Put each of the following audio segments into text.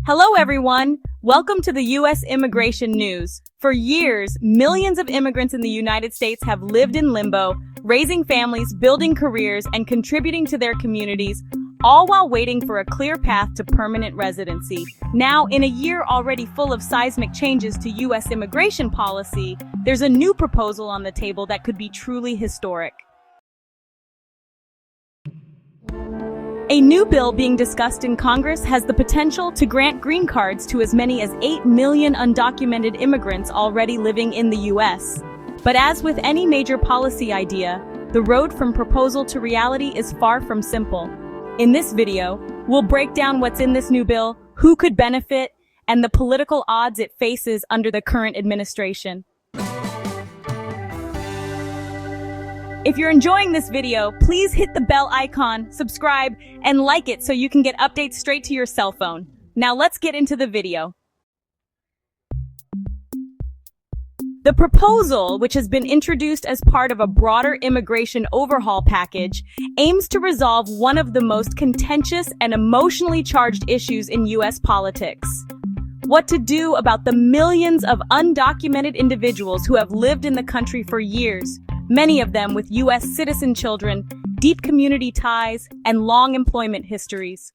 Hello, everyone. Welcome to the U.S. immigration news. For years, millions of immigrants in the United States have lived in limbo, raising families, building careers, and contributing to their communities, all while waiting for a clear path to permanent residency. Now, in a year already full of seismic changes to U.S. immigration policy, there's a new proposal on the table that could be truly historic. A new bill being discussed in Congress has the potential to grant green cards to as many as 8 million undocumented immigrants already living in the U.S. But as with any major policy idea, the road from proposal to reality is far from simple. In this video, we'll break down what's in this new bill, who could benefit, and the political odds it faces under the current administration. If you're enjoying this video, please hit the bell icon, subscribe, and like it so you can get updates straight to your cell phone. Now let's get into the video. The proposal, which has been introduced as part of a broader immigration overhaul package, aims to resolve one of the most contentious and emotionally charged issues in U.S. politics. What to do about the millions of undocumented individuals who have lived in the country for years, many of them with U.S. citizen children, deep community ties, and long employment histories.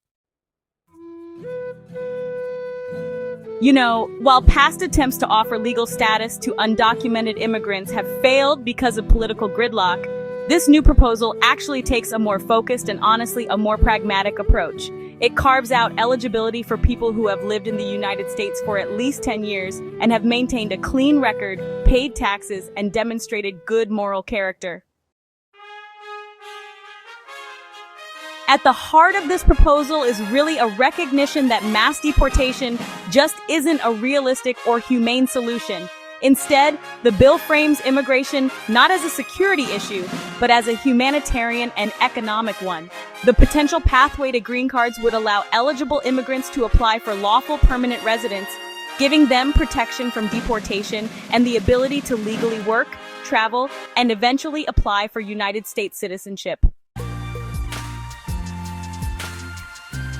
You know, while past attempts to offer legal status to undocumented immigrants have failed because of political gridlock, this new proposal actually takes a more focused and honestly a more pragmatic approach. It carves out eligibility for people who have lived in the United States for at least 10 years and have maintained a clean record, paid taxes, and demonstrated good moral character. At the heart of this proposal is really a recognition that mass deportation just isn't a realistic or humane solution. Instead, the bill frames immigration not as a security issue, but as a humanitarian and economic one. The potential pathway to green cards would allow eligible immigrants to apply for lawful permanent residence, giving them protection from deportation and the ability to legally work, travel, and eventually apply for United States citizenship.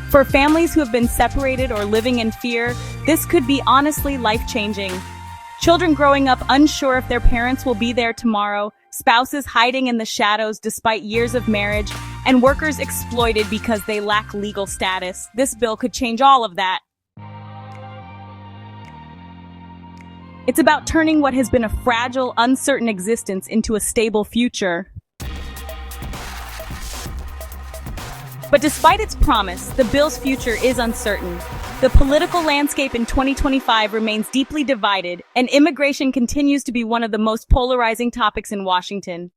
For families who have been separated or living in fear, this could be honestly life-changing. Children growing up unsure if their parents will be there tomorrow, spouses hiding in the shadows despite years of marriage, and workers exploited because they lack legal status. This bill could change all of that. It's about turning what has been a fragile, uncertain existence into a stable future. But despite its promise, the bill's future is uncertain. The political landscape in 2025 remains deeply divided, and immigration continues to be one of the most polarizing topics in Washington.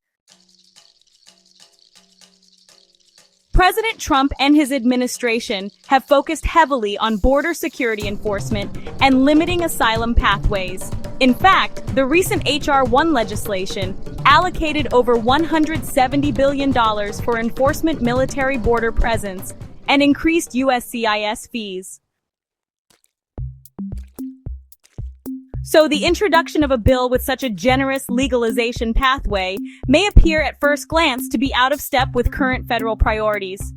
President Trump and his administration have focused heavily on border security enforcement and limiting asylum pathways. In fact, the recent H.R. 1 legislation allocated over $170 billion for enforcement military border presence and increased USCIS fees. So the introduction of a bill with such a generous legalization pathway may appear at first glance to be out of step with current federal priorities.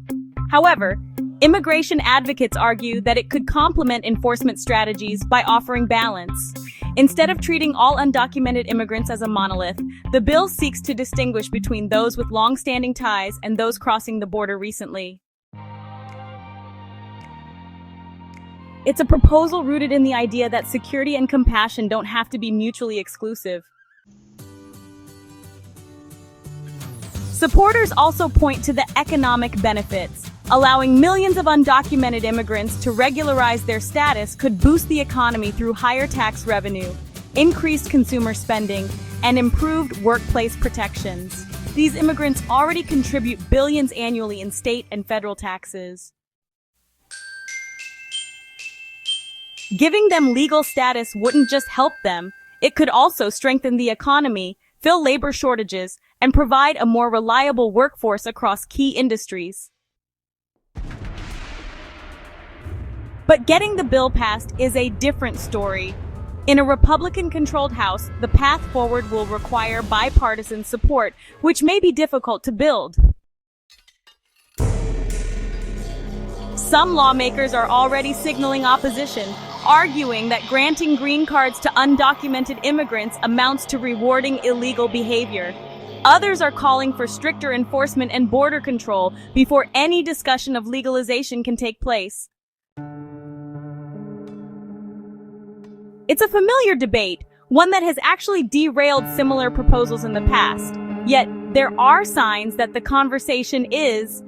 However, immigration advocates argue that it could complement enforcement strategies by offering balance. Instead of treating all undocumented immigrants as a monolith, the bill seeks to distinguish between those with long-standing ties and those crossing the border recently. It's a proposal rooted in the idea that security and compassion don't have to be mutually exclusive. Supporters also point to the economic benefits. Allowing millions of undocumented immigrants to regularize their status could boost the economy through higher tax revenue, increased consumer spending, and improved workplace protections. These immigrants already contribute billions annually in state and federal taxes. Giving them legal status wouldn't just help them, it could also strengthen the economy, fill labor shortages, and provide a more reliable workforce across key industries. But getting the bill passed is a different story. In a Republican-controlled House, the path forward will require bipartisan support, which may be difficult to build. Some lawmakers are already signaling opposition, arguing that granting green cards to undocumented immigrants amounts to rewarding illegal behavior. Others are calling for stricter enforcement and border control before any discussion of legalization can take place. It's a familiar debate, one that has actually derailed similar proposals in the past. Yet, there are signs that the conversation is,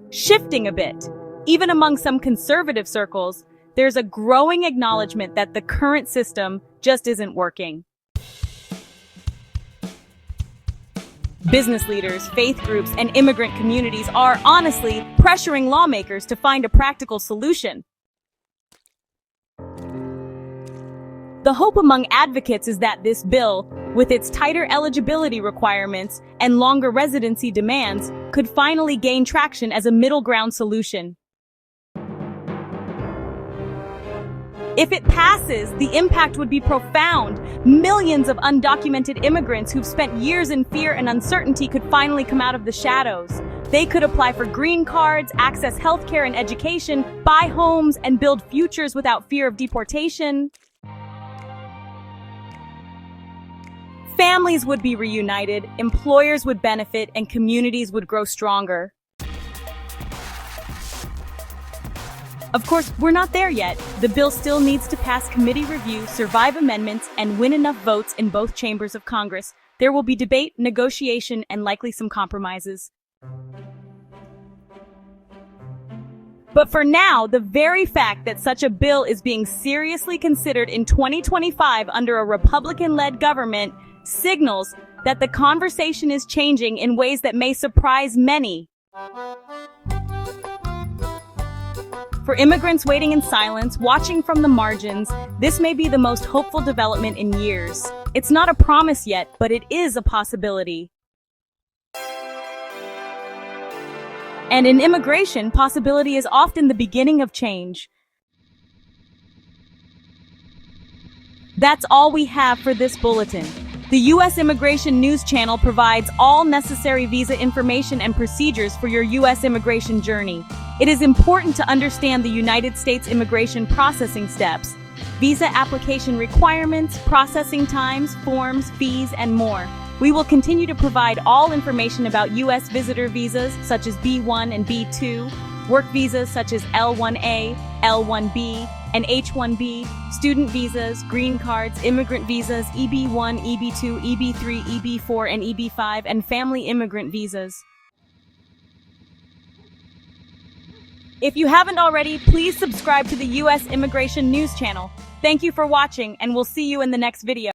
shifting a bit. Even among some conservative circles, there's a growing acknowledgement that the current system just isn't working. Business leaders, faith groups, and immigrant communities are, honestly, pressuring lawmakers to find a practical solution. The hope among advocates is that this bill, with its tighter eligibility requirements and longer residency demands, could finally gain traction as a middle ground solution. If it passes, the impact would be profound. Millions of undocumented immigrants who've spent years in fear and uncertainty could finally come out of the shadows. They could apply for green cards, access healthcare and education, buy homes, and build futures without fear of deportation. Families would be reunited, employers would benefit, and communities would grow stronger. Of course, we're not there yet. The bill still needs to pass committee review, survive amendments, and win enough votes in both chambers of Congress. There will be debate, negotiation, and likely some compromises. But for now, the very fact that such a bill is being seriously considered in 2025 under a Republican-led government signals that the conversation is changing in ways that may surprise many. For immigrants waiting in silence, watching from the margins, this may be the most hopeful development in years. It's not a promise yet, but it is a possibility. And in immigration, possibility is often the beginning of change. That's all we have for this bulletin. The U.S. Immigration News Channel provides all necessary visa information and procedures for your U.S. immigration journey. It is important to understand the United States immigration processing steps, visa application requirements, processing times, forms, fees, and more. We will continue to provide all information about U.S. visitor visas such as B1 and B2, work visas such as L1A, L1B, and H1B, student visas, green cards, immigrant visas, EB1, EB2, EB3, EB4, and EB5, and family immigrant visas. If you haven't already, please subscribe to the U.S. Immigration News Channel. Thank you for watching, and we'll see you in the next video.